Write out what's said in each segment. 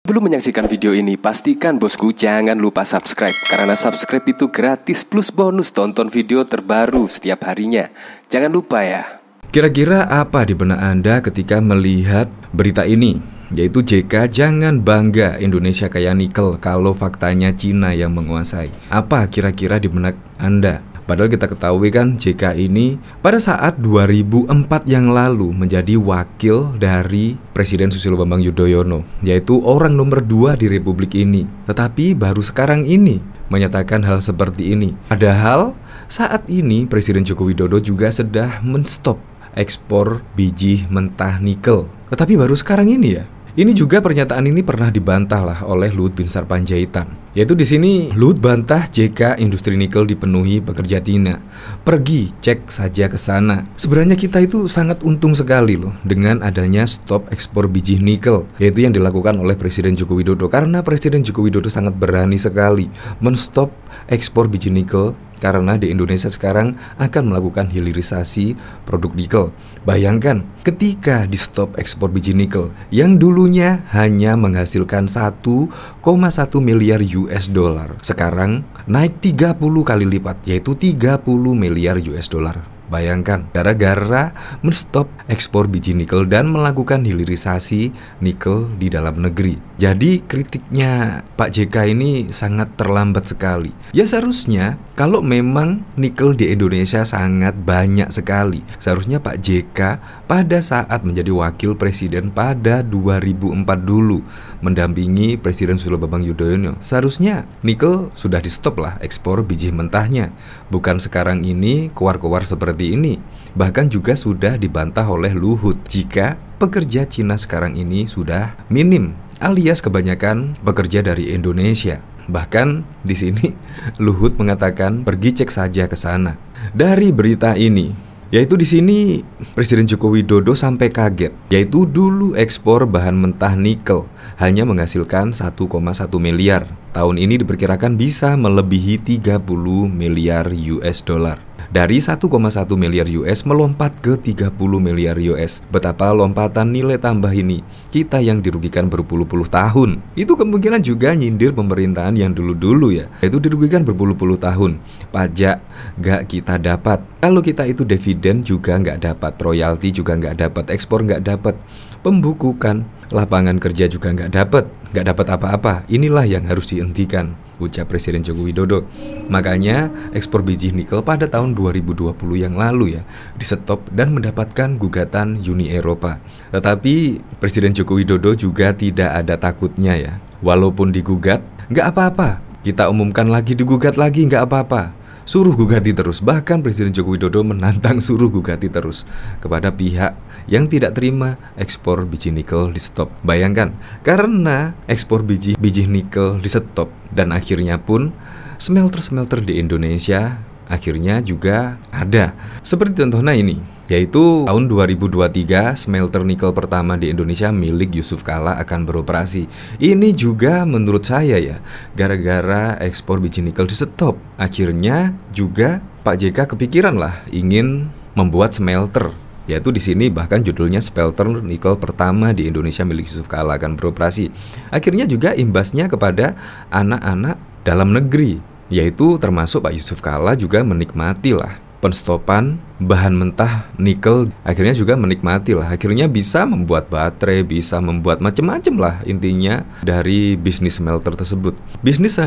Belum menyaksikan video ini, pastikan bosku jangan lupa subscribe. Karena subscribe itu gratis plus bonus tonton video terbaru setiap harinya. Jangan lupa ya. Kira-kira apa di benak Anda ketika melihat berita ini? Yaitu JK jangan bangga Indonesia kaya nikel kalau faktanya Cina yang menguasai. Apa kira-kira di benak Anda? Padahal kita ketahui kan JK ini pada saat 2004 yang lalu menjadi wakil dari Presiden Susilo Bambang Yudhoyono, yaitu orang nomor 2 di Republik ini. Tetapi baru sekarang ini menyatakan hal seperti ini. Padahal saat ini Presiden Joko Widodo juga sudah menstop ekspor biji mentah nikel. Tetapi baru sekarang ini ya. Ini juga pernyataan ini pernah dibantah lah oleh Luhut Binsar Panjaitan. Yaitu di sini Luhut bantah JK industri nikel dipenuhi pekerja Cina. Pergi cek saja ke sana. Sebenarnya kita itu sangat untung sekali loh dengan adanya stop ekspor biji nikel, yaitu yang dilakukan oleh Presiden Joko Widodo. Karena Presiden Joko Widodo sangat berani sekali menstop ekspor biji nikel. Karena di Indonesia sekarang akan melakukan hilirisasi produk nikel. Bayangkan ketika di stop ekspor biji nikel yang dulunya hanya menghasilkan 1,1 miliar US dollar, sekarang naik 30 kali lipat, yaitu 30 miliar US dollar. Bayangkan, gara-gara menstop ekspor biji nikel dan melakukan hilirisasi nikel di dalam negeri. Jadi kritiknya Pak JK ini sangat terlambat sekali. Ya seharusnya kalau memang nikel di Indonesia sangat banyak sekali, seharusnya Pak JK pada saat menjadi wakil presiden pada 2004 dulu mendampingi Presiden Susilo Bambang Yudhoyono, seharusnya nikel sudah di stop lah ekspor biji mentahnya. Bukan sekarang ini keluar-keluar seperti ini. Bahkan juga sudah dibantah oleh Luhut jika pekerja Cina sekarang ini sudah minim, alias kebanyakan pekerja dari Indonesia. Bahkan di sini Luhut mengatakan pergi cek saja ke sana. Dari berita ini, yaitu di sini Presiden Joko Widodo sampai kaget, yaitu dulu ekspor bahan mentah nikel hanya menghasilkan 1,1 miliar. Tahun ini diperkirakan bisa melebihi 30 miliar US dollar. Dari 1,1 miliar US melompat ke 30 miliar US. Betapa lompatan nilai tambah ini, kita yang dirugikan berpuluh-puluh tahun. Itu kemungkinan juga nyindir pemerintahan yang dulu-dulu ya. Itu dirugikan berpuluh-puluh tahun. Pajak gak kita dapat. Kalau kita itu dividen juga gak dapat. Royalti juga gak dapat. Ekspor gak dapat. Pembukukan lapangan kerja juga gak dapat. Gak dapat apa-apa. Inilah yang harus dihentikan, ucap Presiden Joko Widodo. Makanya ekspor biji nikel pada tahun 2020 yang lalu ya di-stop dan mendapatkan gugatan Uni Eropa. Tetapi Presiden Joko Widodo juga tidak ada takutnya ya. Walaupun digugat, nggak apa-apa. Kita umumkan lagi, digugat lagi, nggak apa-apa. Suruh gugati terus. Bahkan Presiden Joko Widodo menantang suruh gugati terus kepada pihak yang tidak terima ekspor biji nikel di stop. Bayangkan, karena ekspor biji nikel di stop dan akhirnya pun smelter-smelter di Indonesia akhirnya juga ada. Seperti contohnya ini, yaitu tahun 2023 smelter nikel pertama di Indonesia milik Yusuf Kalla akan beroperasi. Ini juga menurut saya ya, gara-gara ekspor biji nikel di stop, akhirnya juga Pak JK kepikiran lah ingin membuat smelter. Yaitu di sini bahkan judulnya smelter nikel pertama di Indonesia milik Yusuf Kalla akan beroperasi. Akhirnya juga imbasnya kepada anak-anak dalam negeri, yaitu termasuk Pak Yusuf Kalla juga menikmati lah penstopan bahan mentah nikel. Akhirnya juga menikmati lah. Akhirnya bisa membuat baterai, bisa membuat macam-macam lah intinya dari bisnis smelter tersebut. Bisnis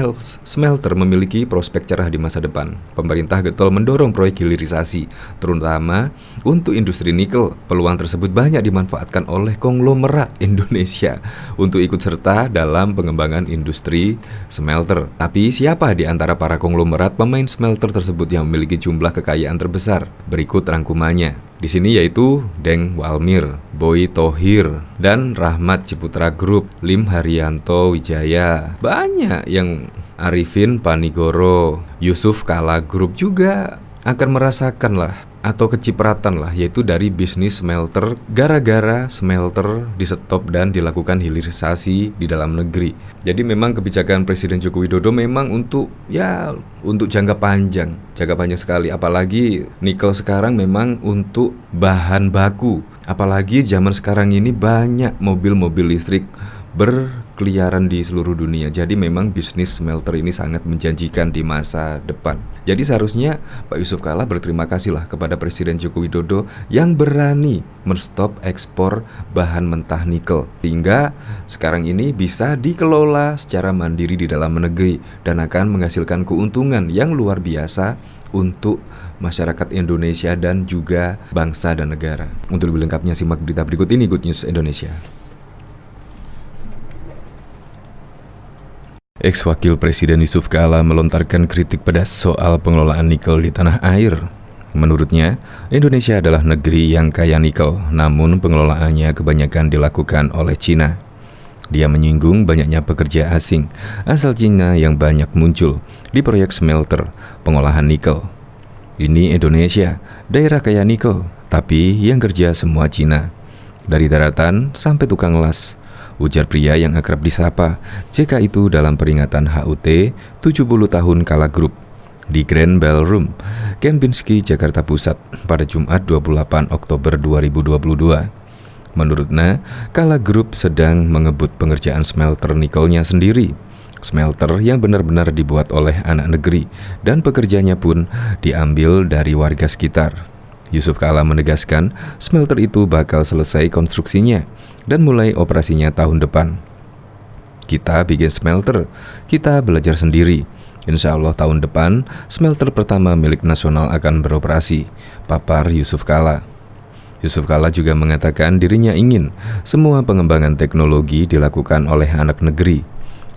smelter memiliki prospek cerah di masa depan. Pemerintah getol mendorong proyek hilirisasi, terutama untuk industri nikel. Peluang tersebut banyak dimanfaatkan oleh konglomerat Indonesia untuk ikut serta dalam pengembangan industri smelter. Tapi siapa di antara para konglomerat pemain smelter tersebut yang memiliki jumlah kekayaan terbesar? Berikut rangkumannya. Di sini yaitu Deng Walmir, Boy Thohir, dan Rahmat Ciputra Group, Lim Haryanto Wijaya. Banyak yang Arifin Panigoro, Yusuf Kalla Group juga akan merasakan lah atau kecipratan lah, yaitu dari bisnis smelter gara-gara smelter di stop dan dilakukan hilirisasi di dalam negeri. Jadi memang kebijakan Presiden Joko Widodo memang untuk jangka panjang sekali. Apalagi nikel sekarang memang untuk bahan baku. Apalagi zaman sekarang ini banyak mobil-mobil listrik berkeliaran di seluruh dunia. Jadi memang bisnis smelter ini sangat menjanjikan di masa depan. Jadi seharusnya Pak Yusuf Kalla berterima kasihlah kepada Presiden Joko Widodo yang berani menstop ekspor bahan mentah nikel, sehingga sekarang ini bisa dikelola secara mandiri di dalam negeri dan akan menghasilkan keuntungan yang luar biasa untuk masyarakat Indonesia dan juga bangsa dan negara. Untuk lebih lengkapnya simak berita berikut ini, Good News Indonesia. Ex-Wakil Presiden Yusuf Kalla melontarkan kritik pedas soal pengelolaan nikel di tanah air. Menurutnya, Indonesia adalah negeri yang kaya nikel, namun pengelolaannya kebanyakan dilakukan oleh Cina. Dia menyinggung banyaknya pekerja asing asal Cina yang banyak muncul di proyek smelter pengolahan nikel. Ini Indonesia, daerah kaya nikel, tapi yang kerja semua Cina. Dari daratan sampai tukang las, ujar pria yang akrab disapa JK itu dalam peringatan HUT 70 tahun Kalla Group di Grand Ballroom, Kempinski, Jakarta Pusat pada Jumat 28 Oktober 2022. Menurutnya, Kalla Group sedang mengebut pengerjaan smelter nikelnya sendiri. Smelter yang benar-benar dibuat oleh anak negeri dan pekerjanya pun diambil dari warga sekitar. Yusuf Kalla menegaskan smelter itu bakal selesai konstruksinya dan mulai operasinya tahun depan. Kita bikin smelter, kita belajar sendiri. Insya Allah tahun depan smelter pertama milik nasional akan beroperasi, papar Yusuf Kalla. Yusuf Kalla juga mengatakan dirinya ingin semua pengembangan teknologi dilakukan oleh anak negeri.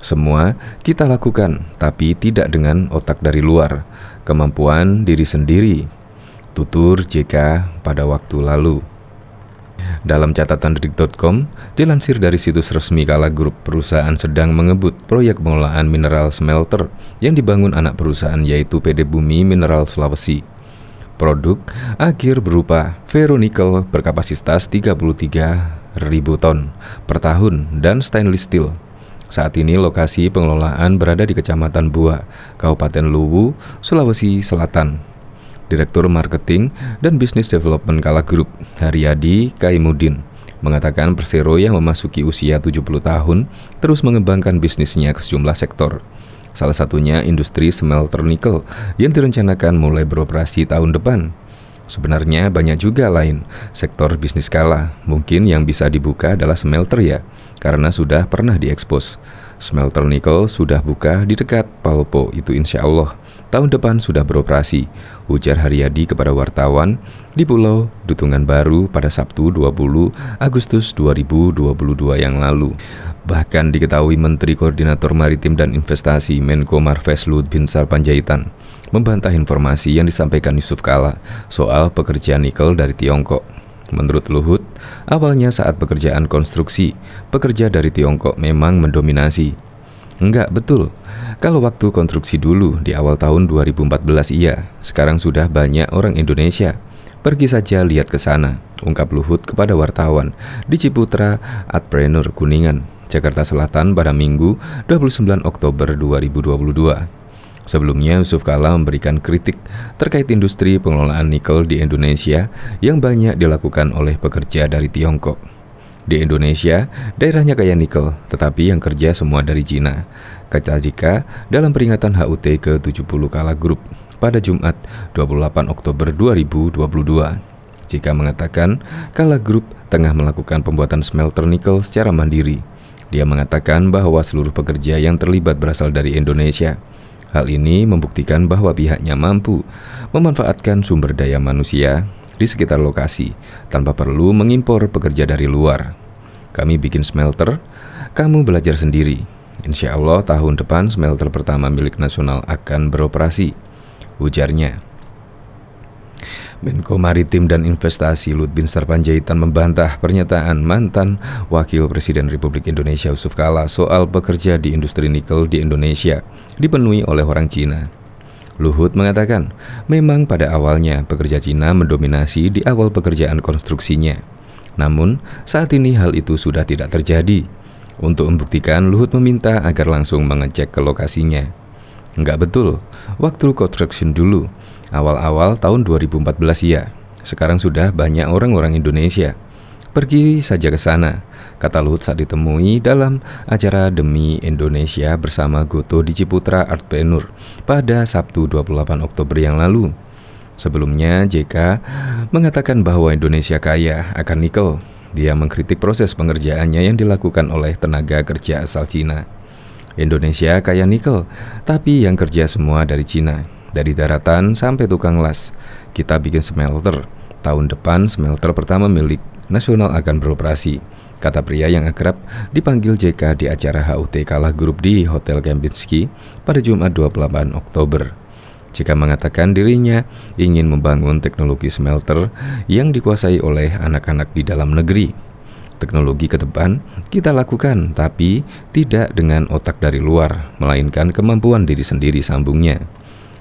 Semua kita lakukan, tapi tidak dengan otak dari luar, kemampuan diri sendiri, tutur JK pada waktu lalu. Dalam catatan detik.com, dilansir dari situs resmi Kalla Group, perusahaan sedang mengebut proyek pengelolaan mineral smelter yang dibangun anak perusahaan yaitu PD Bumi Mineral Sulawesi. Produk akhir berupa ferronikel berkapasitas 33.000 ton per tahun dan stainless steel. Saat ini lokasi pengelolaan berada di Kecamatan Bua, Kabupaten Luwu, Sulawesi Selatan. Direktur Marketing dan Business Development Kalla Group, Haryadi Kaimudin, mengatakan Persero yang memasuki usia 70 tahun terus mengembangkan bisnisnya ke sejumlah sektor. Salah satunya industri smelter nikel yang direncanakan mulai beroperasi tahun depan. Sebenarnya banyak juga lain sektor bisnis Kalla. Mungkin yang bisa dibuka adalah smelter ya, karena sudah pernah diekspos. Smelter nikel sudah buka di dekat Palopo, itu insya Allah tahun depan sudah beroperasi, ujar Haryadi kepada wartawan di Pulau Dutungan Baru pada Sabtu 20 Agustus 2022 yang lalu. Bahkan diketahui Menteri Koordinator Maritim dan Investasi Menko Marves Luhut Binsar Panjaitan membantah informasi yang disampaikan Yusuf Kalla soal pekerjaan nikel dari Tiongkok. Menurut Luhut, awalnya saat pekerjaan konstruksi, pekerja dari Tiongkok memang mendominasi. Enggak, betul. Kalau waktu konstruksi dulu di awal tahun 2014 iya, sekarang sudah banyak orang Indonesia. Pergi saja lihat ke sana, ungkap Luhut kepada wartawan di Ciputra Artpreneur Kuningan, Jakarta Selatan pada Minggu 29 Oktober 2022. Sebelumnya, Yusuf Kalla memberikan kritik terkait industri pengelolaan nikel di Indonesia yang banyak dilakukan oleh pekerja dari Tiongkok. Di Indonesia, daerahnya kaya nikel, tetapi yang kerja semua dari Cina, kata JK dalam peringatan HUT ke-70 Kalla Group pada Jumat 28 Oktober 2022. JK mengatakan Kalla Group tengah melakukan pembuatan smelter nikel secara mandiri. Dia mengatakan bahwa seluruh pekerja yang terlibat berasal dari Indonesia. Hal ini membuktikan bahwa pihaknya mampu memanfaatkan sumber daya manusia di sekitar lokasi tanpa perlu mengimpor pekerja dari luar. Kami bikin smelter, kamu belajar sendiri. Insya Allah tahun depan smelter pertama milik nasional akan beroperasi, ujarnya. Menko Maritim dan Investasi Luhut Binsar Panjaitan membantah pernyataan mantan Wakil Presiden Republik Indonesia Yusuf Kalla soal pekerja di industri nikel di Indonesia dipenuhi oleh orang Cina. Luhut mengatakan, memang pada awalnya pekerja Cina mendominasi di awal pekerjaan konstruksinya. Namun, saat ini hal itu sudah tidak terjadi. Untuk membuktikan, Luhut meminta agar langsung mengecek ke lokasinya. Enggak betul, waktu construction dulu, awal-awal tahun 2014 ya. Sekarang sudah banyak orang-orang Indonesia. Pergi saja ke sana, kata Luhut saat ditemui dalam acara Demi Indonesia bersama Goto di Ciputra Artpreneur pada Sabtu 28 Oktober yang lalu. Sebelumnya, JK mengatakan bahwa Indonesia kaya akan nikel. Dia mengkritik proses pengerjaannya yang dilakukan oleh tenaga kerja asal Cina. Indonesia kaya nikel, tapi yang kerja semua dari Cina. Dari daratan sampai tukang las. Kita bikin smelter. Tahun depan smelter pertama milik nasional akan beroperasi, kata pria yang akrab dipanggil JK di acara HUT Kalah Group di Hotel Kempinski pada Jumat 28 Oktober. JK mengatakan dirinya ingin membangun teknologi smelter yang dikuasai oleh anak-anak di dalam negeri. Teknologi ke depan kita lakukan, tapi tidak dengan otak dari luar, melainkan kemampuan diri sendiri, sambungnya.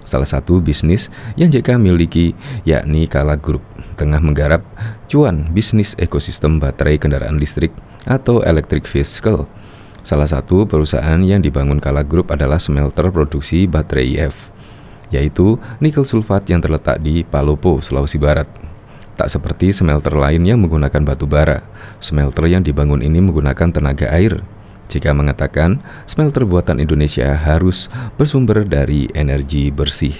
Salah satu bisnis yang JK miliki yakni Kalah Group tengah menggarap cuan bisnis ekosistem baterai kendaraan listrik atau electric vehicle. Salah satu perusahaan yang dibangun Kalah Group adalah smelter produksi baterai EF, yaitu nikel sulfat yang terletak di Palopo, Sulawesi Barat. Tak seperti smelter lain yang menggunakan batu bara, smelter yang dibangun ini menggunakan tenaga air. JK mengatakan smelter buatan Indonesia harus bersumber dari energi bersih.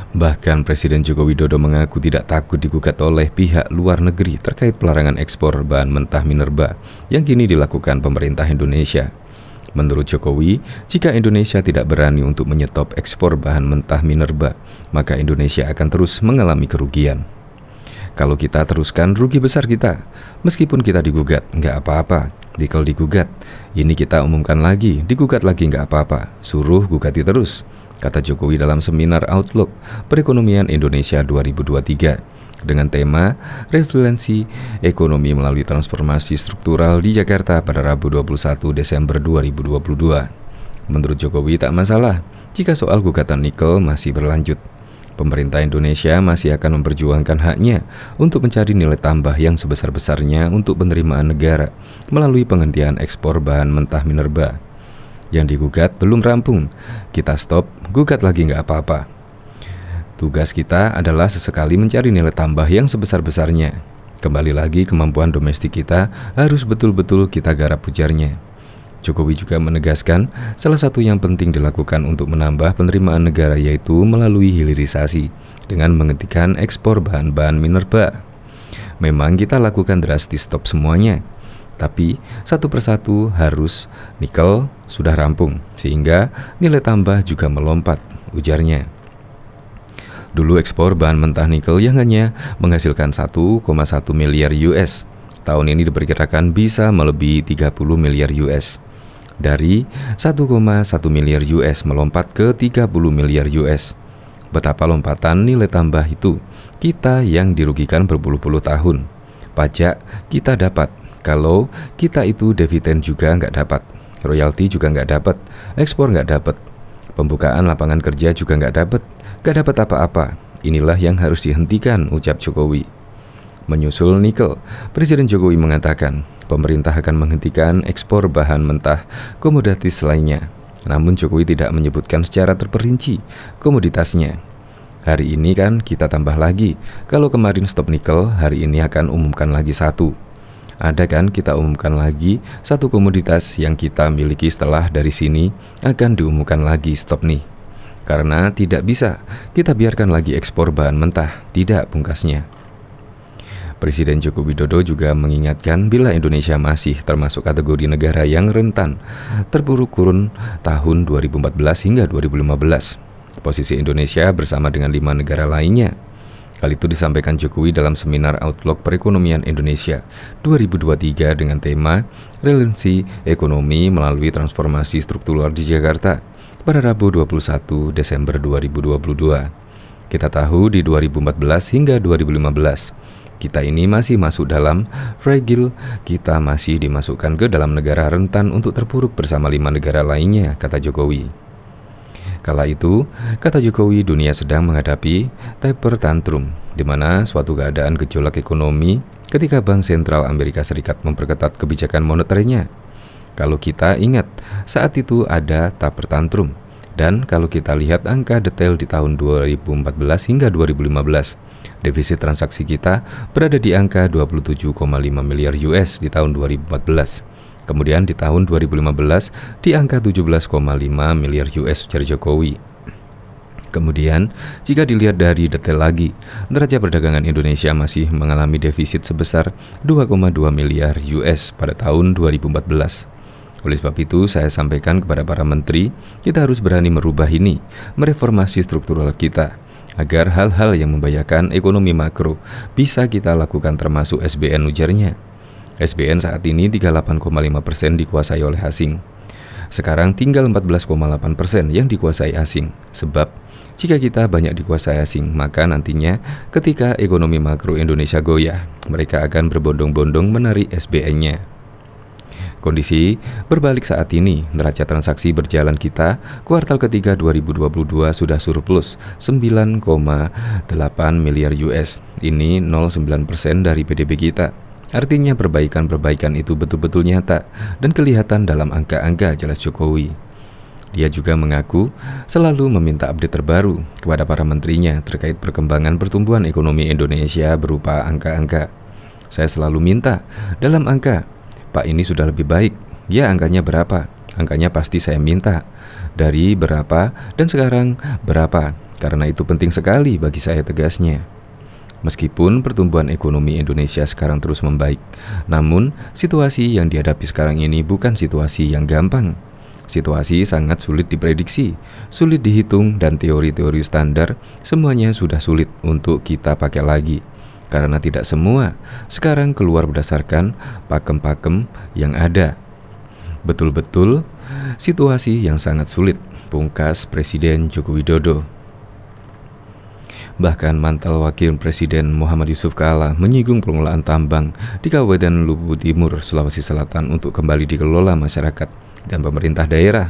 Bahkan Presiden Joko Widodo mengaku tidak takut digugat oleh pihak luar negeri terkait pelarangan ekspor bahan mentah minerba yang kini dilakukan pemerintah Indonesia. Menurut Jokowi, jika Indonesia tidak berani untuk menyetop ekspor bahan mentah minerba, maka Indonesia akan terus mengalami kerugian. Kalau kita teruskan, rugi besar kita. Meskipun kita digugat, nggak apa-apa. Nikel digugat, ini kita umumkan lagi, digugat lagi nggak apa-apa. Suruh gugati terus, kata Jokowi dalam seminar Outlook Perekonomian Indonesia 2023 dengan tema Resiliensi Ekonomi Melalui Transformasi Struktural di Jakarta pada Rabu 21 Desember 2022. Menurut Jokowi tak masalah jika soal gugatan nikel masih berlanjut. Pemerintah Indonesia masih akan memperjuangkan haknya untuk mencari nilai tambah yang sebesar-besarnya untuk penerimaan negara melalui penghentian ekspor bahan mentah minerba. Yang digugat belum rampung, kita stop, gugat lagi nggak apa-apa. Tugas kita adalah sesekali mencari nilai tambah yang sebesar-besarnya. Kembali lagi kemampuan domestik kita harus betul-betul kita garap, ujarnya. Jokowi juga menegaskan salah satu yang penting dilakukan untuk menambah penerimaan negara yaitu melalui hilirisasi dengan menghentikan ekspor bahan-bahan minerba. Memang kita lakukan drastis stop semuanya, tapi satu persatu harus. Nikel sudah rampung sehingga nilai tambah juga melompat, ujarnya. Dulu ekspor bahan mentah nikel yang hanya menghasilkan 1,1 miliar US. Tahun ini diperkirakan bisa melebihi 30 miliar US. Dari 1,1 miliar US melompat ke 30 miliar US. Betapa lompatan nilai tambah itu, kita yang dirugikan berpuluh-puluh tahun. Pajak kita dapat, kalau kita itu dividen juga nggak dapat, royalti juga nggak dapat, ekspor nggak dapat, pembukaan lapangan kerja juga nggak dapat apa-apa. Inilah yang harus dihentikan, ucap Jokowi. Menyusul nikel, Presiden Jokowi mengatakan pemerintah akan menghentikan ekspor bahan mentah komoditas lainnya. Namun Jokowi tidak menyebutkan secara terperinci komoditasnya. Hari ini kan kita tambah lagi. Kalau kemarin stop nikel, hari ini akan umumkan lagi satu. Ada kan kita umumkan lagi satu komoditas yang kita miliki, setelah dari sini akan diumumkan lagi stop nih. Karena tidak bisa kita biarkan lagi ekspor bahan mentah, tidak, pungkasnya. Presiden Joko Widodo juga mengingatkan bila Indonesia masih termasuk kategori negara yang rentan terpuruk kurun tahun 2014 hingga 2015. Posisi Indonesia bersama dengan 5 negara lainnya. Hal itu disampaikan Jokowi dalam seminar Outlook Perekonomian Indonesia 2023 dengan tema Resiliensi Ekonomi Melalui Transformasi Struktural di Jakarta pada Rabu 21 Desember 2022. Kita tahu di 2014 hingga 2015 kita ini masih masuk dalam fragile, kita masih dimasukkan ke dalam negara rentan untuk terpuruk bersama 5 negara lainnya, kata Jokowi. Kala itu, kata Jokowi, dunia sedang menghadapi taper tantrum, di mana suatu keadaan gejolak ekonomi ketika Bank Sentral Amerika Serikat memperketat kebijakan moneternya. Kalau kita ingat, saat itu ada taper tantrum, Dan kalau kita lihat angka detail di tahun 2014 hingga 2015, defisit transaksi kita berada di angka 27,5 miliar US di tahun 2014. Kemudian di tahun 2015 di angka 17,5 miliar US ujar Jokowi. Kemudian, jika dilihat dari detail lagi, neraca perdagangan Indonesia masih mengalami defisit sebesar 2,2 miliar US pada tahun 2014. Oleh sebab itu, saya sampaikan kepada para menteri, kita harus berani merubah ini, mereformasi struktural kita, agar hal-hal yang membahayakan ekonomi makro bisa kita lakukan termasuk SBN ujarnya. SBN saat ini 38,5% dikuasai oleh asing. Sekarang tinggal 14,8% yang dikuasai asing. Sebab, jika kita banyak dikuasai asing, maka nantinya ketika ekonomi makro Indonesia goyah, mereka akan berbondong-bondong menarik SBN-nya. Kondisi berbalik saat ini, neraca transaksi berjalan kita kuartal ketiga 2022 sudah surplus 9,8 miliar US. Ini 0,9% dari PDB kita. Artinya perbaikan-perbaikan itu betul-betul nyata dan kelihatan dalam angka-angka, jelas Jokowi. Dia juga mengaku selalu meminta update terbaru kepada para menterinya terkait perkembangan pertumbuhan ekonomi Indonesia berupa angka-angka. Saya selalu minta dalam angka, Pak, ini sudah lebih baik. Ya, angkanya berapa? Angkanya pasti saya minta. Dari berapa dan sekarang berapa? Karena itu penting sekali bagi saya, tegasnya. Meskipun pertumbuhan ekonomi Indonesia sekarang terus membaik, namun situasi yang dihadapi sekarang ini bukan situasi yang gampang. Situasi sangat sulit diprediksi, sulit dihitung, dan teori-teori standar semuanya sudah sulit untuk kita pakai lagi. Karena tidak semua sekarang keluar berdasarkan pakem-pakem yang ada. Betul-betul situasi yang sangat sulit, pungkas Presiden Joko Widodo. Bahkan mantan Wakil Presiden Muhammad Yusuf Kala menyinggung pengelolaan tambang di Kabupaten Luwu Timur, Sulawesi Selatan untuk kembali dikelola masyarakat dan pemerintah daerah.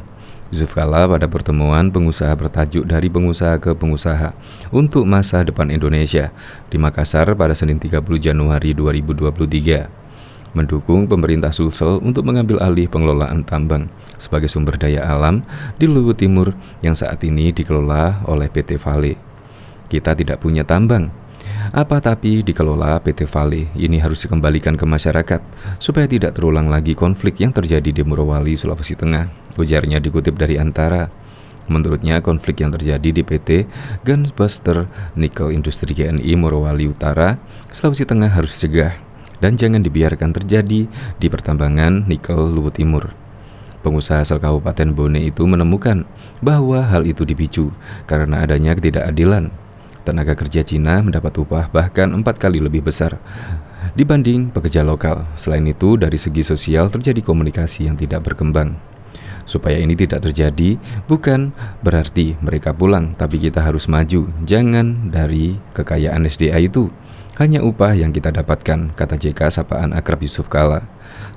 Yusuf Kala pada pertemuan pengusaha bertajuk Dari Pengusaha ke Pengusaha untuk Masa Depan Indonesia di Makassar pada Senin 30 Januari 2023 mendukung pemerintah Sulsel untuk mengambil alih pengelolaan tambang sebagai sumber daya alam di Luwu Timur yang saat ini dikelola oleh PT Vale. Kita tidak punya tambang, tapi dikelola PT Vale. Ini harus dikembalikan ke masyarakat supaya tidak terulang lagi konflik yang terjadi di Morowali, Sulawesi Tengah, ujarnya dikutip dari Antara. Menurutnya, konflik yang terjadi di PT Gunbuster Nickel Industri GNI Morowali Utara, Sulawesi Tengah harus dicegah dan jangan dibiarkan terjadi di pertambangan nikel Luwu Timur. Pengusaha asal Kabupaten Bone itu menemukan bahwa hal itu dipicu karena adanya ketidakadilan. Tenaga kerja Cina mendapat upah bahkan 4 kali lebih besar dibanding pekerja lokal. Selain itu, dari segi sosial terjadi komunikasi yang tidak berkembang. Supaya ini tidak terjadi, bukan berarti mereka pulang, tapi kita harus maju. Jangan dari kekayaan SDA itu hanya upah yang kita dapatkan, kata JK sapaan akrab Yusuf Kala.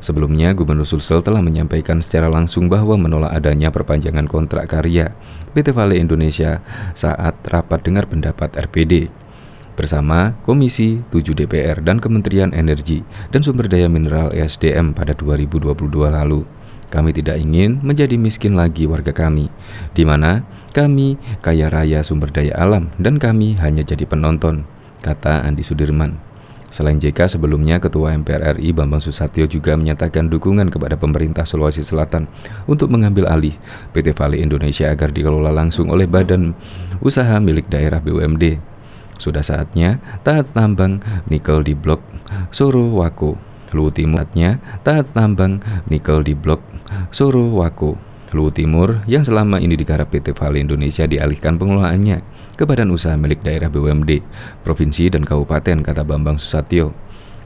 Sebelumnya, Gubernur Sulsel telah menyampaikan secara langsung bahwa menolak adanya perpanjangan kontrak karya PT Vale Indonesia saat rapat dengar pendapat RPD bersama Komisi 7 DPR dan Kementerian Energi dan Sumber Daya Mineral ESDM pada 2022 lalu. Kami tidak ingin menjadi miskin lagi warga kami, di mana kami kaya raya sumber daya alam dan kami hanya jadi penonton, kata Andi Sudirman. Selain JK, sebelumnya Ketua MPR RI Bambang Susatyo juga menyatakan dukungan kepada pemerintah Sulawesi Selatan untuk mengambil alih PT Vale Indonesia agar dikelola langsung oleh badan usaha milik daerah BUMD. Sudah saatnya taat tambang nikel di Blok Sorowako, Luwu Timur. Taat tambang nikel di Blok Sorowako, Luwu Timur yang selama ini digarap PT Vale Indonesia dialihkan pengelolaannya ke badan usaha milik daerah BUMD, provinsi dan kabupaten, kata Bambang Susatyo.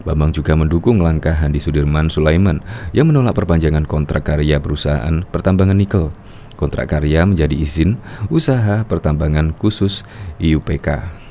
Bambang juga mendukung langkah Andi Sudirman Sulaiman yang menolak perpanjangan kontrak karya perusahaan pertambangan nikel. Kontrak karya menjadi izin usaha pertambangan khusus IUPK.